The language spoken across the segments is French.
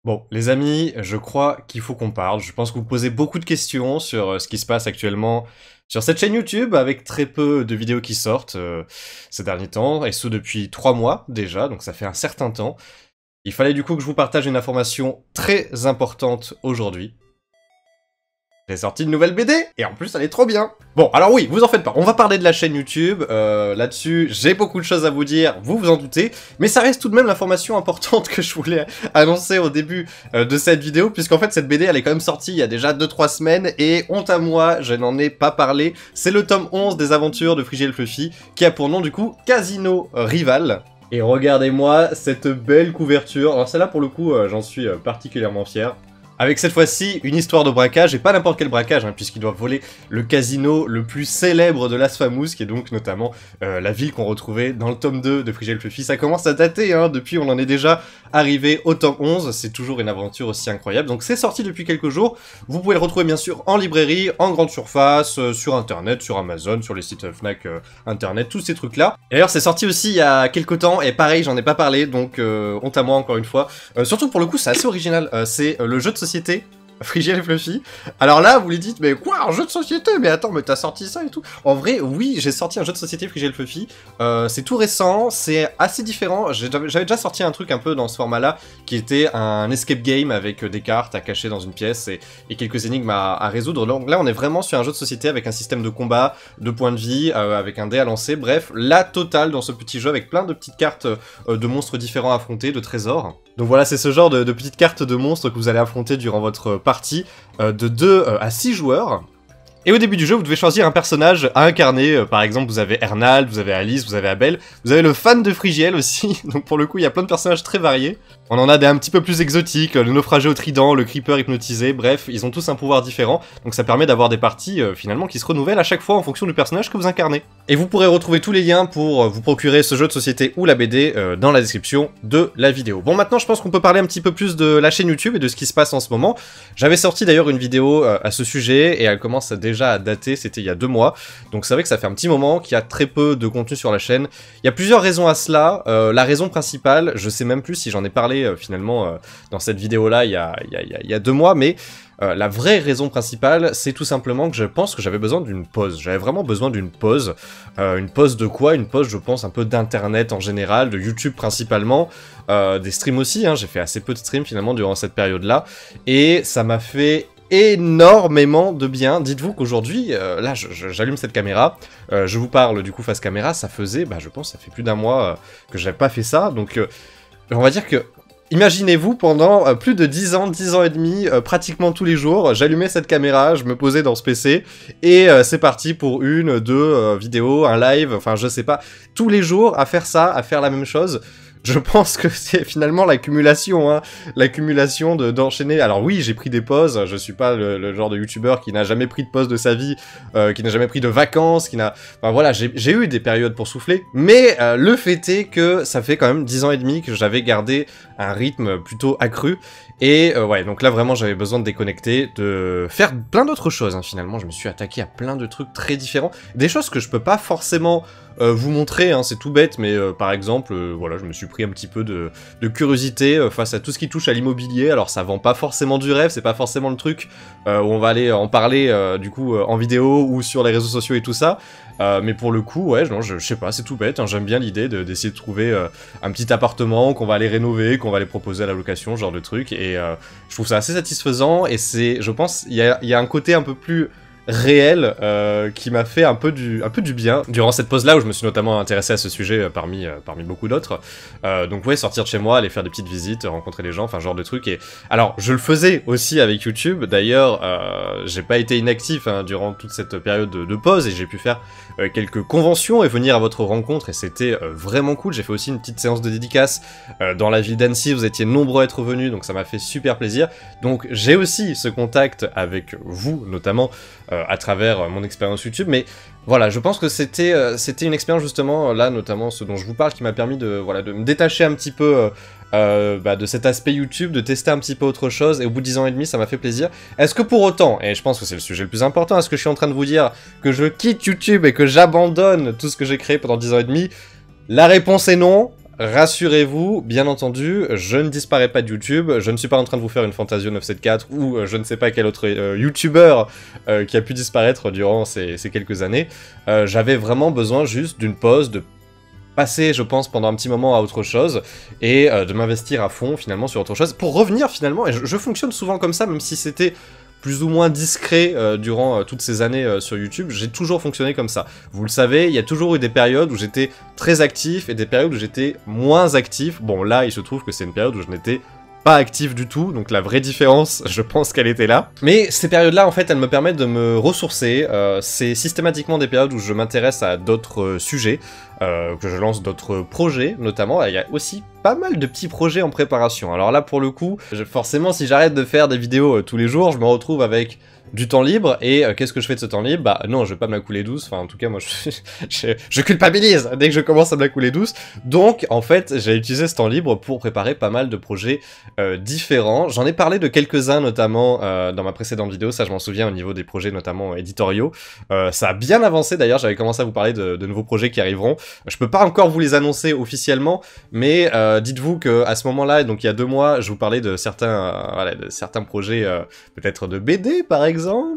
Bon, les amis, je crois qu'il faut qu'on parle. Je pense que vous posez beaucoup de questions sur ce qui se passe actuellement sur cette chaîne YouTube, avec très peu de vidéos qui sortent ces derniers temps, et ce depuis 3 mois déjà, donc ça fait un certain temps. Il fallait du coup que je vous partage une information très importante aujourd'hui. J'ai sorti une nouvelle BD, et en plus elle est trop bien. Bon, alors oui, vous en faites pas, on va parler de la chaîne YouTube, là-dessus j'ai beaucoup de choses à vous dire, vous vous en doutez, mais ça reste tout de même l'information importante que je voulais annoncer au début de cette vidéo, puisqu'en fait cette BD elle est quand même sortie il y a déjà 2-3 semaines, et honte à moi, je n'en ai pas parlé, c'est le tome 11 des aventures de Frigiel Fluffy, qui a pour nom du coup Casino Rival. Et regardez-moi cette belle couverture, alors celle-là pour le coup j'en suis particulièrement fier. Avec cette fois-ci une histoire de braquage, et pas n'importe quel braquage, hein, puisqu'ils doivent voler le casino le plus célèbre de Las Famous, qui est donc notamment la ville qu'on retrouvait dans le tome 2 de Frigiel Fluffy. Ça commence à dater, hein, depuis on en est déjà arrivé au tome 11, c'est toujours une aventure aussi incroyable. Donc c'est sorti depuis quelques jours, vous pouvez le retrouver bien sûr en librairie, en grande surface, sur internet, sur Amazon, sur les sites Fnac internet, tous ces trucs-là. Et d'ailleurs c'est sorti aussi il y a quelques temps, et pareil j'en ai pas parlé, donc honte à moi encore une fois. Surtout pour le coup c'est assez original, c'est le jeu de société Frigiel et Fluffy. Alors là, vous lui dites, mais quoi, un jeu de société? Mais attends, mais t'as sorti ça et tout? En vrai, oui, j'ai sorti un jeu de société Frigiel et Fluffy. C'est tout récent, c'est assez différent. J'avais déjà sorti un truc un peu dans ce format-là, qui était un escape game avec des cartes à cacher dans une pièce et quelques énigmes à résoudre. Donc là, on est vraiment sur un jeu de société avec un système de combat, de points de vie, avec un dé à lancer. Bref, la totale dans ce petit jeu avec plein de petites cartes de monstres différents à affronter, de trésors. Donc voilà, c'est ce genre de petites cartes de monstres que vous allez affronter durant votre partie de 2 à 6 joueurs. Et au début du jeu, vous devez choisir un personnage à incarner. Par exemple, vous avez Ernald, vous avez Alice, vous avez Abel. Vous avez le fan de Frigiel aussi. Donc pour le coup, il y a plein de personnages très variés. On en a des un petit peu plus exotiques, le naufragé au trident, le creeper hypnotisé, bref, ils ont tous un pouvoir différent, donc ça permet d'avoir des parties finalement qui se renouvellent à chaque fois en fonction du personnage que vous incarnez. Et vous pourrez retrouver tous les liens pour vous procurer ce jeu de société ou la BD dans la description de la vidéo. Bon, maintenant je pense qu'on peut parler un petit peu plus de la chaîne YouTube et de ce qui se passe en ce moment. J'avais sorti d'ailleurs une vidéo à ce sujet, et elle commence déjà à dater, c'était il y a 2 mois, donc c'est vrai que ça fait un petit moment qu'il y a très peu de contenu sur la chaîne. Il y a plusieurs raisons à cela, la raison principale, je sais même plus si j'en ai parlé finalement dans cette vidéo-là il y a 2 mois, mais la vraie raison principale, c'est tout simplement que je pense que j'avais besoin d'une pause. J'avais vraiment besoin d'une pause. Une pause de quoi? Une pause, je pense, un peu d'internet en général, de YouTube principalement, des streams aussi, hein. J'ai fait assez peu de streams finalement durant cette période-là, et ça m'a fait énormément de bien. Dites-vous qu'aujourd'hui, là j'allume cette caméra, je vous parle du coup face caméra, ça faisait, je pense ça fait plus d'1 mois que j'avais pas fait ça, donc on va dire que, imaginez-vous pendant plus de 10 ans et demi, pratiquement tous les jours, j'allumais cette caméra, je me posais dans ce PC, et c'est parti pour 1, 2 vidéos, un live, enfin je sais pas, tous les jours à faire ça, à faire la même chose. Je pense que c'est finalement l'accumulation, hein, l'accumulation d'enchaîner. Alors oui, j'ai pris des pauses, je suis pas le genre de youtubeur qui n'a jamais pris de pause de sa vie, qui n'a jamais pris de vacances, qui n'a... Enfin voilà, j'ai eu des périodes pour souffler, mais le fait est que ça fait quand même 10 ans et demi que j'avais gardé un rythme plutôt accru, et ouais, donc là vraiment j'avais besoin de déconnecter, de faire plein d'autres choses, hein, finalement. Je me suis attaqué à plein de trucs très différents, des choses que je peux pas forcément vous montrer, hein, c'est tout bête, mais par exemple, voilà, je me suis pris un petit peu de curiosité face à tout ce qui touche à l'immobilier. Alors ça vend pas forcément du rêve, c'est pas forcément le truc où on va aller en parler du coup en vidéo ou sur les réseaux sociaux et tout ça, mais pour le coup, ouais, non, je sais pas, c'est tout bête, hein, j'aime bien l'idée d'essayer de trouver un petit appartement qu'on va aller rénover, qu'on va aller proposer à la location, ce genre de truc, et je trouve ça assez satisfaisant, et c'est, je pense, il y a un côté un peu plus réel qui m'a fait un peu du bien durant cette pause là où je me suis notamment intéressé à ce sujet parmi beaucoup d'autres. Donc ouais, sortir de chez moi, aller faire des petites visites, rencontrer des gens, enfin genre de trucs. Et alors je le faisais aussi avec YouTube, d'ailleurs j'ai pas été inactif hein, durant toute cette période de pause, et j'ai pu faire quelques conventions et venir à votre rencontre, et c'était vraiment cool. J'ai fait aussi une petite séance de dédicace dans la ville d'Annecy, vous étiez nombreux à être venus, donc ça m'a fait super plaisir. Donc j'ai aussi ce contact avec vous notamment à travers mon expérience YouTube, mais voilà, je pense que c'était une expérience justement, là notamment ce dont je vous parle, qui m'a permis de me détacher un petit peu de cet aspect YouTube, de tester un petit peu autre chose, et au bout de 10 ans et demi, ça m'a fait plaisir. Est-ce que pour autant, et je pense que c'est le sujet le plus important, est-ce que je suis en train de vous dire que je quitte YouTube et que j'abandonne tout ce que j'ai créé pendant 10 ans et demi? La réponse est non. rassurez-vous, bien entendu, je ne disparais pas de YouTube, je ne suis pas en train de vous faire une Fantasio 974 ou je ne sais pas quel autre YouTuber qui a pu disparaître durant ces quelques années. J'avais vraiment besoin juste d'une pause, de passer, je pense, pendant un petit moment à autre chose, et de m'investir à fond, finalement, sur autre chose, pour revenir, finalement, et je fonctionne souvent comme ça, même si c'était plus ou moins discret durant toutes ces années sur YouTube, j'ai toujours fonctionné comme ça. Vous le savez, il y a toujours eu des périodes où j'étais très actif, et des périodes où j'étais moins actif. Bon, là, il se trouve que c'est une période où je n'étais pas actif du tout, donc la vraie différence, je pense qu'elle était là. Mais ces périodes-là, en fait, elles me permettent de me ressourcer. C'est systématiquement des périodes où je m'intéresse à d'autres sujets, que je lance d'autres projets, notamment. Il y a aussi pas mal de petits projets en préparation. Alors là, pour le coup, forcément, si j'arrête de faire des vidéos tous les jours, je me retrouve avec du temps libre, et qu'est-ce que je fais de ce temps libre? Bah non, je vais pas me la couler douce, enfin en tout cas moi je culpabilise dès que je commence à me la couler douce, donc en fait j'ai utilisé ce temps libre pour préparer pas mal de projets différents. J'en ai parlé de quelques-uns notamment dans ma précédente vidéo, ça je m'en souviens, au niveau des projets notamment éditoriaux. Ça a bien avancé d'ailleurs, j'avais commencé à vous parler de nouveaux projets qui arriveront. Je peux pas encore vous les annoncer officiellement, mais dites-vous que à ce moment-là, donc il y a 2 mois, je vous parlais de certains, voilà, de certains projets, peut-être de BD par exemple,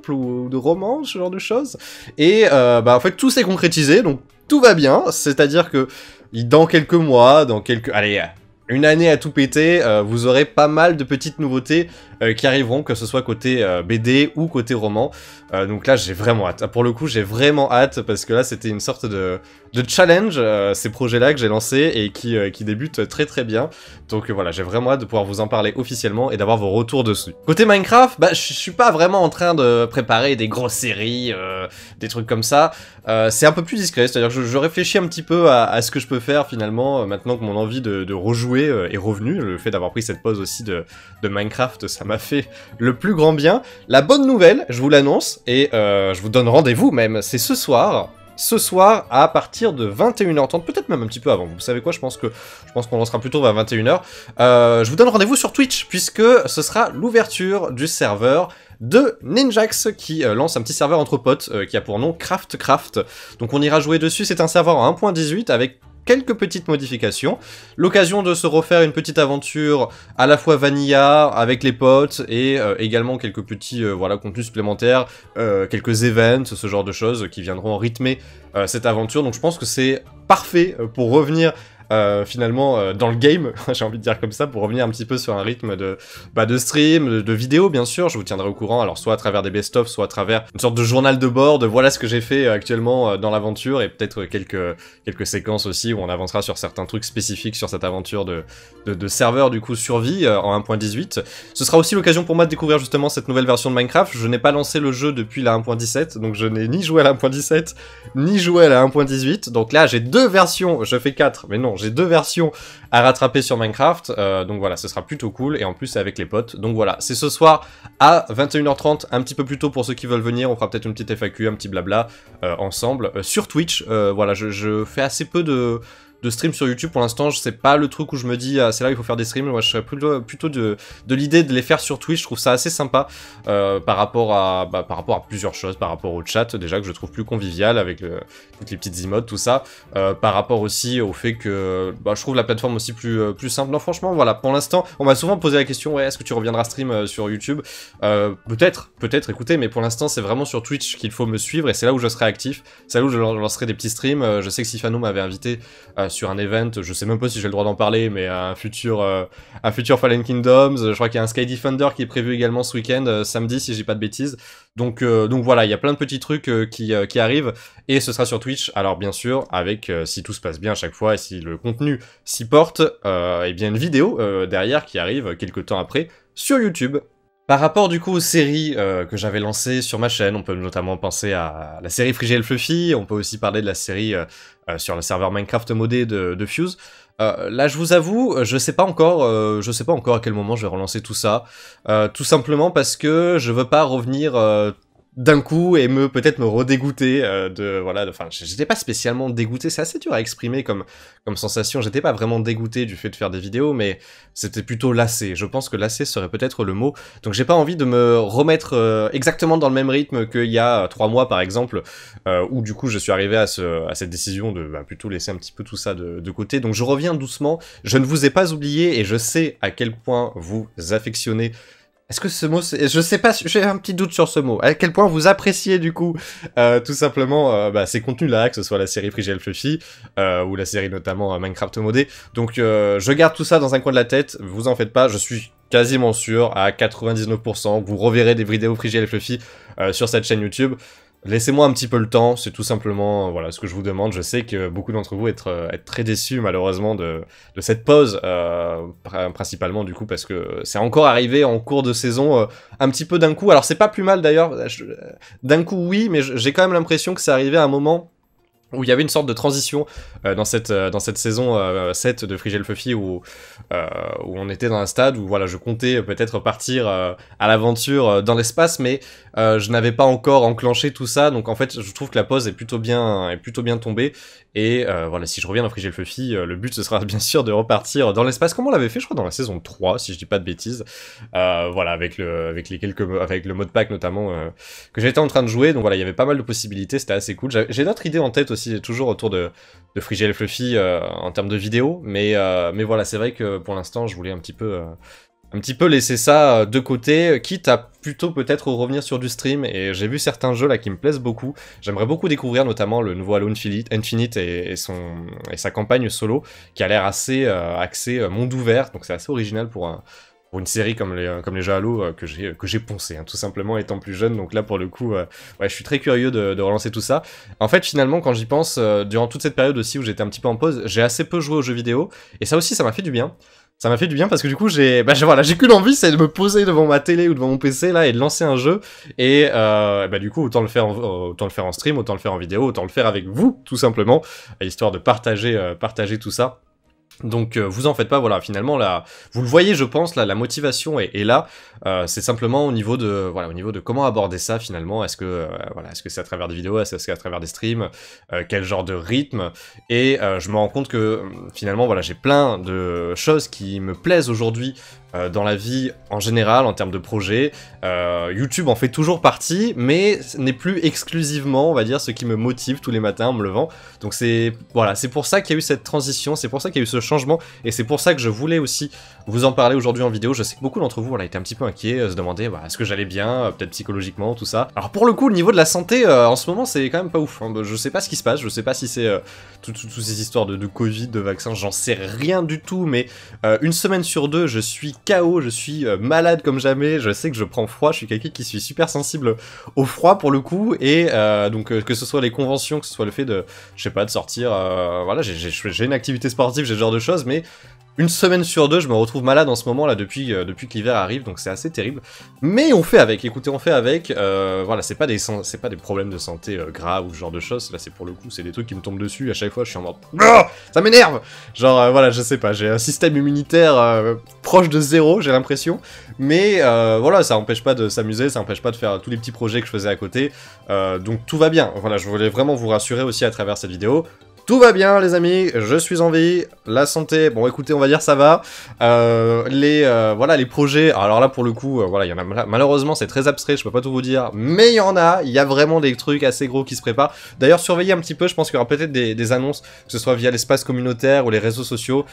ou de romans, ce genre de choses. Et bah en fait tout s'est concrétisé, donc tout va bien, c'est-à-dire que dans quelques mois, allez, une année à tout péter, vous aurez pas mal de petites nouveautés qui arriveront, que ce soit côté BD ou côté roman. Donc là, j'ai vraiment hâte. Pour le coup, j'ai vraiment hâte, parce que là, c'était une sorte de challenge, ces projets-là que j'ai lancés et qui débutent très très bien. Donc voilà, j'ai vraiment hâte de pouvoir vous en parler officiellement et d'avoir vos retours dessus. Côté Minecraft, bah, je suis pas vraiment en train de préparer des grosses séries, des trucs comme ça. C'est un peu plus discret, c'est-à-dire que je réfléchis un petit peu à ce que je peux faire finalement, maintenant que mon envie de rejouer est revenue. Le fait d'avoir pris cette pause aussi de Minecraft, ça m'a fait le plus grand bien. La bonne nouvelle, je vous l'annonce, et je vous donne rendez-vous même, c'est ce soir à partir de 21h30, peut-être même un petit peu avant. Vous savez quoi, je pense qu'on lancera plutôt vers 21h. Je vous donne rendez-vous sur Twitch, puisque ce sera l'ouverture du serveur de Ninjax, qui lance un petit serveur entre potes qui a pour nom Craft. Donc on ira jouer dessus, c'est un serveur en 1.18 avec quelques petites modifications, l'occasion de se refaire une petite aventure à la fois vanilla avec les potes, et également quelques petits voilà, contenus supplémentaires, quelques events, ce genre de choses qui viendront rythmer cette aventure. Donc je pense que c'est parfait pour revenir finalement dans le game, j'ai envie de dire comme ça, pour revenir un petit peu sur un rythme de stream, de vidéos bien sûr. Je vous tiendrai au courant, alors soit à travers des best-of, soit à travers une sorte de journal de bord, de voilà ce que j'ai fait actuellement dans l'aventure, et peut-être quelques séquences aussi où on avancera sur certains trucs spécifiques sur cette aventure de serveur du coup survie en 1.18. Ce sera aussi l'occasion pour moi de découvrir justement cette nouvelle version de Minecraft. Je n'ai pas lancé le jeu depuis la 1.17, donc je n'ai ni joué à la 1.17, ni joué à la 1.18, donc là j'ai 2 versions, je fais 4, mais non, j'ai 2 versions à rattraper sur Minecraft, donc voilà, ce sera plutôt cool, et en plus c'est avec les potes. Donc voilà, c'est ce soir à 21h30, un petit peu plus tôt pour ceux qui veulent venir. On fera peut-être une petite FAQ, un petit blabla ensemble sur Twitch. Voilà, je fais assez peu de stream sur YouTube pour l'instant, c'est pas le truc où je me dis c'est là il faut faire des streams. Moi je serais plutôt de l'idée de les faire sur Twitch. Je trouve ça assez sympa par rapport à plusieurs choses, par rapport au chat déjà que je trouve plus convivial avec toutes les petites emotes, tout ça, par rapport aussi au fait que je trouve la plateforme aussi plus simple. Non franchement voilà, pour l'instant on m'a souvent posé la question, ouais, est-ce que tu reviendras stream sur YouTube? Peut-être écoutez, mais pour l'instant c'est vraiment sur Twitch qu'il faut me suivre, et c'est là où je serai actif, c'est là où je lancerai des petits streams. Je sais que Sifano m'avait invité sur un event, je sais même pas si j'ai le droit d'en parler, mais un futur Fallen Kingdoms. Je crois qu'il y a un Sky Defender qui est prévu également ce week-end, samedi si j'ai pas de bêtises. Donc voilà, il y a plein de petits trucs qui arrivent, et ce sera sur Twitch. Alors bien sûr, avec, si tout se passe bien à chaque fois, et si le contenu s'y porte, et bien une vidéo derrière qui arrive quelques temps après sur YouTube. Par rapport du coup aux séries que j'avais lancées sur ma chaîne, on peut notamment penser à la série Frigel Fluffy, on peut aussi parler de la série sur le serveur Minecraft modé de Fuse. Là je vous avoue, je sais pas encore à quel moment je vais relancer tout ça, tout simplement parce que je veux pas revenir d'un coup et peut-être me redégoûter enfin j'étais pas spécialement dégoûté, c'est assez dur à exprimer comme sensation, j'étais pas vraiment dégoûté du fait de faire des vidéos, mais c'était plutôt lassé. Je pense que lassé serait peut-être le mot. Donc j'ai pas envie de me remettre exactement dans le même rythme qu'il y a 3 mois par exemple, où du coup je suis arrivé à cette décision de plutôt laisser un petit peu tout ça de côté. Donc je reviens doucement, je ne vous ai pas oublié et je sais à quel point vous affectionnez. Est-ce que ce mot, je sais pas, j'ai un petit doute sur ce mot. À quel point vous appréciez du coup, tout simplement, ces contenus-là, que ce soit la série Frigel Fluffy ou la série notamment Minecraft modé. Donc, je garde tout ça dans un coin de la tête. Vous en faites pas, je suis quasiment sûr à 99% que vous reverrez des vidéos Frigel Fluffy sur cette chaîne YouTube. Laissez-moi un petit peu le temps, c'est tout simplement voilà ce que je vous demande. Je sais que beaucoup d'entre vous être très déçus malheureusement de cette pause, principalement du coup parce que c'est encore arrivé en cours de saison un petit peu d'un coup. Alors c'est pas plus mal d'ailleurs, d'un coup oui, mais j'ai quand même l'impression que c'est arrivé à un moment où il y avait une sorte de transition dans cette saison 7 de Frigel Fluffy où on était dans un stade où voilà je comptais peut-être partir à l'aventure dans l'espace, mais je n'avais pas encore enclenché tout ça, donc en fait je trouve que la pause est plutôt bien tombée, et voilà, si je reviens dans Frigel Fluffy, le but ce sera bien sûr de repartir dans l'espace comme on l'avait fait je crois dans la saison 3 si je dis pas de bêtises, voilà avec le mode pack notamment que j'étais en train de jouer, donc voilà il y avait pas mal de possibilités, c'était assez cool. J'ai d'autres idées en tête aussi toujours autour de Frigel Fluffy en termes de vidéos, mais voilà, c'est vrai que pour l'instant je voulais un petit peu laisser ça de côté, quitte à plutôt peut-être revenir sur du stream, et j'ai vu certains jeux là qui me plaisent beaucoup. J'aimerais beaucoup découvrir notamment le nouveau Halo Infinite et sa campagne solo, qui a l'air assez axé monde ouvert, donc c'est assez original pour une série comme les jeux Halo que j'ai poncé, hein, tout simplement étant plus jeune. Donc là pour le coup ouais, je suis très curieux de relancer tout ça. En fait finalement quand j'y pense, durant toute cette période aussi où j'étais un petit peu en pause, j'ai assez peu joué aux jeux vidéo, et ça aussi ça m'a fait du bien. Ça m'a fait du bien parce que du coup j'ai qu'une envie, c'est de me poser devant ma télé ou devant mon PC là et de lancer un jeu, et du coup autant le faire en stream, autant le faire en vidéo, autant le faire avec vous tout simplement, histoire de partager tout ça. Donc vous en faites pas, voilà, finalement là, vous le voyez je pense, là la motivation est là, c'est simplement au niveau de comment aborder ça finalement. Est-ce que c'est à travers des vidéos, est-ce que c'est à travers des streams, quel genre de rythme, et je me rends compte que finalement voilà, j'ai plein de choses qui me plaisent aujourd'hui dans la vie en général en termes de projets. YouTube en fait toujours partie, mais ce n'est plus exclusivement, on va dire, ce qui me motive tous les matins en me levant. Donc c'est pour ça qu'il y a eu cette transition, c'est pour ça qu'il y a eu ce changement, et c'est pour ça que je voulais aussi vous en parler aujourd'hui en vidéo. Je sais que beaucoup d'entre vous étaient un petit peu inquiets, se demandaient est-ce que j'allais bien, peut-être psychologiquement, tout ça. Alors pour le coup, le niveau de la santé en ce moment c'est quand même pas ouf, hein. Je sais pas ce qui se passe, je sais pas si c'est toutes ces histoires de Covid, de vaccins, j'en sais rien du tout, mais une semaine sur deux je suis KO, je suis malade comme jamais. Je sais que je prends froid, je suis quelqu'un qui suis super sensible au froid pour le coup, et donc que ce soit les conventions, que ce soit le fait de, je sais pas, de sortir, voilà, j'ai une activité sportive, j'ai ce genre de choses, mais une semaine sur deux, je me retrouve malade en ce moment là depuis que l'hiver arrive, donc c'est assez terrible. Mais on fait avec, écoutez, on fait avec. Voilà, c'est pas des problèmes de santé graves ou ce genre de choses. Là, c'est pour le coup, c'est des trucs qui me tombent dessus. À chaque fois, je suis en mode ça m'énerve. Genre voilà, je sais pas, j'ai un système immunitaire proche de zéro, j'ai l'impression. Mais voilà, ça empêche pas de s'amuser, ça empêche pas de faire tous les petits projets que je faisais à côté. Donc tout va bien. Voilà, je voulais vraiment vous rassurer aussi à travers cette vidéo. Tout va bien les amis, je suis en vie, la santé, bon écoutez on va dire ça va, les projets, alors là pour le coup, voilà, il y en a, malheureusement c'est très abstrait, je peux pas tout vous dire, mais il y a vraiment des trucs assez gros qui se préparent. D'ailleurs surveillez un petit peu, je pense qu'il y aura peut-être des annonces, que ce soit via l'espace communautaire ou les réseaux sociaux,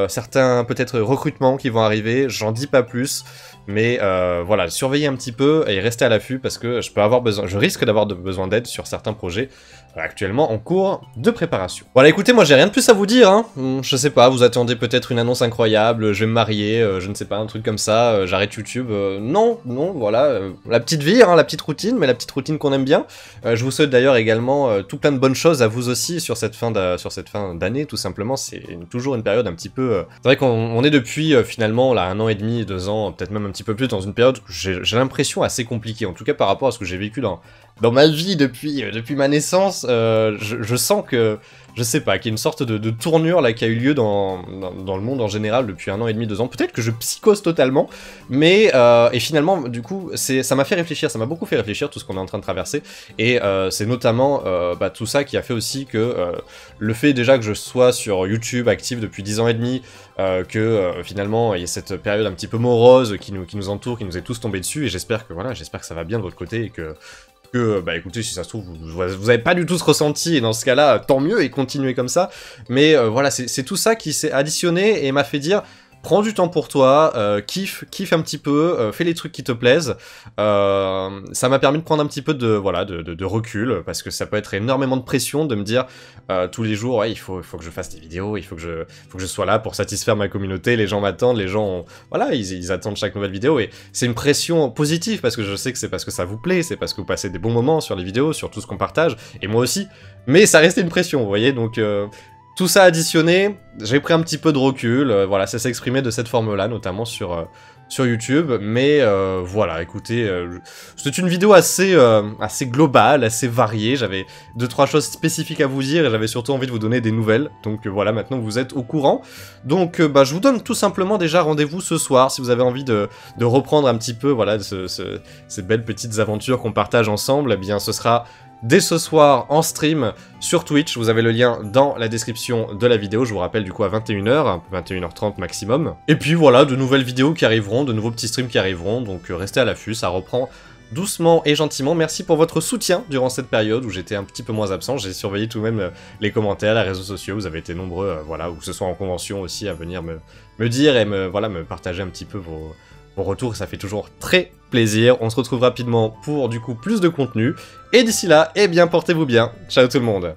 certains peut-être recrutements qui vont arriver, j'en dis pas plus, mais voilà, surveillez un petit peu et restez à l'affût parce que je risque d'avoir besoin d'aide sur certains projets actuellement en cours de préparation. Voilà, écoutez, moi j'ai rien de plus à vous dire, hein. Je sais pas, vous attendez peut-être une annonce incroyable, je vais me marier, je ne sais pas, un truc comme ça, j'arrête YouTube, non, voilà, la petite vie, hein, la petite routine, mais la petite routine qu'on aime bien. Je vous souhaite d'ailleurs également tout plein de bonnes choses à vous aussi sur cette fin d'année, tout simplement. C'est toujours une période un petit peu... C'est vrai qu'on est depuis finalement là 1 an et demi, 2 ans, peut-être même un petit peu plus, dans une période que j'ai l'impression assez compliquée, en tout cas par rapport à ce que j'ai vécu dans ma vie depuis ma naissance. Je sens que je sais pas, qu'il y ait une sorte de tournure là qui a eu lieu dans le monde en général depuis 1 an et demi, 2 ans. Peut-être que je psychose totalement, mais et finalement, du coup, ça m'a fait réfléchir, ça m'a beaucoup fait réfléchir tout ce qu'on est en train de traverser, et c'est notamment tout ça qui a fait aussi que le fait déjà que je sois sur YouTube actif depuis 10 ans et demi, que finalement il y a cette période un petit peu morose qui nous entoure, qui nous est tous tombé dessus, et j'espère que voilà, j'espère que ça va bien de votre côté, et que bah écoutez, si ça se trouve, vous avez pas du tout ce ressenti, et dans ce cas-là, tant mieux, et continuez comme ça. Mais voilà, c'est tout ça qui s'est additionné, et m'a fait dire, prends du temps pour toi, kiffe un petit peu, fais les trucs qui te plaisent. Ça m'a permis de prendre un petit peu de recul, parce que ça peut être énormément de pression de me dire tous les jours, ouais, il faut que je fasse des vidéos, il faut que je sois là pour satisfaire ma communauté, les gens m'attendent, les gens, voilà, ils attendent chaque nouvelle vidéo, et c'est une pression positive, parce que je sais que c'est parce que ça vous plaît, c'est parce que vous passez des bons moments sur les vidéos, sur tout ce qu'on partage, et moi aussi, mais ça restait une pression, vous voyez, donc... tout ça additionné, j'ai pris un petit peu de recul, voilà, ça s'est exprimé de cette forme-là, notamment sur YouTube, mais voilà, écoutez, c'est une vidéo assez globale, assez variée, j'avais 2-3 choses spécifiques à vous dire, et j'avais surtout envie de vous donner des nouvelles, donc voilà, maintenant vous êtes au courant, donc je vous donne tout simplement déjà rendez-vous ce soir, si vous avez envie de reprendre un petit peu, voilà, ces belles petites aventures qu'on partage ensemble, eh bien ce sera... dès ce soir en stream sur Twitch, vous avez le lien dans la description de la vidéo, je vous rappelle du coup à 21h, 21h30 maximum. Et puis voilà, de nouvelles vidéos qui arriveront, de nouveaux petits streams qui arriveront, donc restez à l'affût, ça reprend doucement et gentiment. Merci pour votre soutien durant cette période où j'étais un petit peu moins absent, j'ai surveillé tout de même les commentaires, les réseaux sociaux, vous avez été nombreux, voilà, ou que ce soit en convention aussi, à venir me dire et me partager un petit peu vos retours, ça fait toujours très plaisir. On se retrouve rapidement pour du coup plus de contenu, et d'ici là, eh bien portez-vous bien, ciao tout le monde.